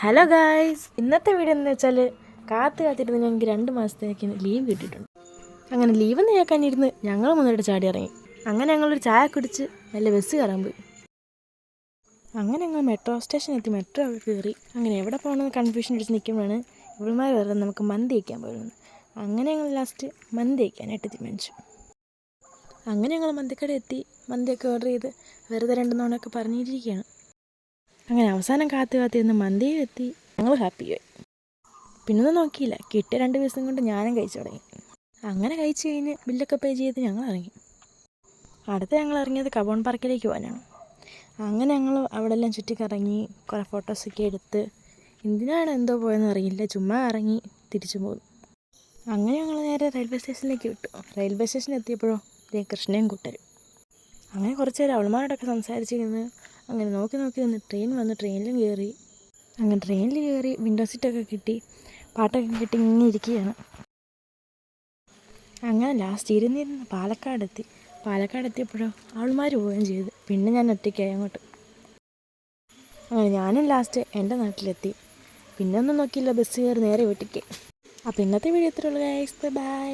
Hello guys, ഇന്നത്തെ video എന്ന് വെച്ചാൽ കാത്തിരുന്ന് ഞങ്ങൾക്ക് 2 മാസത്തേക്ക് ലീവ് കിട്ടിയിട്ടുണ്ട്. അങ്ങനെ ലീവെന്ന് കേൾക്കാനിരുന്ന് ഞങ്ങൾ മുന്നോട്ട് ചാടി ഇറങ്ങി. അങ്ങനെ ഞങ്ങളൊരു ചായ കുടിച്ച് നല്ല ബസ് കയറാൻ പോയി. അങ്ങനെ ഞങ്ങൾ മെട്രോ സ്റ്റേഷൻ എത്തി, മെട്രോ കയറി. അങ്ങനെ എവിടെ പോകണമെന്ന് കൺഫ്യൂഷൻ അടിച്ച് നിൽക്കുമ്പോഴാണ് ഇവൾമാർ വരെ നമുക്ക് മന്തി വയ്ക്കാൻ പോയിരുന്നത്. അങ്ങനെ ഞങ്ങൾ ലാസ്റ്റ് മന്തി വയ്ക്കാനായിട്ട് തീരുമാനിച്ചു. അങ്ങനെ ഞങ്ങൾ മന്തിക്കട എത്തി, മന്തിയൊക്കെ ഓർഡർ ചെയ്ത് വെറുതെ 2 നോണൊക്കെ പറഞ്ഞിരിക്കുകയാണ്. അങ്ങനെ അവസാനം കാത്തിരുന്ന് മന്തിയും എത്തി. ഞങ്ങൾ ഹാപ്പിയായി. പിന്നൊന്നും നോക്കിയില്ല, കിട്ടിയ 2 ദിവസം കൊണ്ട് ഞാനും കഴിച്ചു തുടങ്ങി. അങ്ങനെ കഴിച്ച് കഴിഞ്ഞ് ബില്ലൊക്കെ പേ ചെയ്ത് ഞങ്ങൾ ഇറങ്ങി. അടുത്ത് ഞങ്ങൾ ഇറങ്ങിയത് കബോൺ പാർക്കിലേക്ക് പോകാനാണ്. അങ്ങനെ ഞങ്ങൾ അവിടെ എല്ലാം ചുറ്റിക്കറങ്ങി, കുറേ ഫോട്ടോസൊക്കെ എടുത്ത്. എന്തിനാണ് എന്തോ പോയെന്ന് അറിയില്ല, ചുമ്മാ ഇറങ്ങി തിരിച്ചു പോകും. അങ്ങനെ ഞങ്ങൾ നേരെ റെയിൽവേ സ്റ്റേഷനിലേക്ക് വിട്ടു. റെയിൽവേ സ്റ്റേഷനിൽ എത്തിയപ്പോഴോ കൃഷ്ണയും കൂട്ടരും. അങ്ങനെ കുറച്ച് നേരം അവൾമാരോടൊക്കെ സംസാരിച്ചിരുന്ന് അങ്ങനെ നോക്കി നിന്ന് ട്രെയിൻ വന്ന് ട്രെയിനിലും കയറി. അങ്ങനെ ട്രെയിനിൽ കയറി വിൻഡോ സീറ്റൊക്കെ കിട്ടി, പാട്ടൊക്കെ കിട്ടി ഇങ്ങനെ ഇരിക്കുകയാണ്. അങ്ങനെ ലാസ്റ്റ് ഇരുന്നിരുന്ന് പാലക്കാടെത്തിയപ്പോഴോ അവൾമാർ പോവുകയും ചെയ്തു. പിന്നെ ഞാൻ ഒറ്റയ്ക്കായി അങ്ങോട്ട്. അങ്ങനെ ഞാനും ലാസ്റ്റ് എൻ്റെ നാട്ടിലെത്തി. പിന്നെ ഒന്നും നോക്കിയില്ല, ബസ് കയറി നേരെ വീട്ടിലേക്ക്. അപ്പോൾ ഇന്നത്തെ വീഡിയോ ഇത്രയുള്ളൂ ഗൈസ്, ബൈ.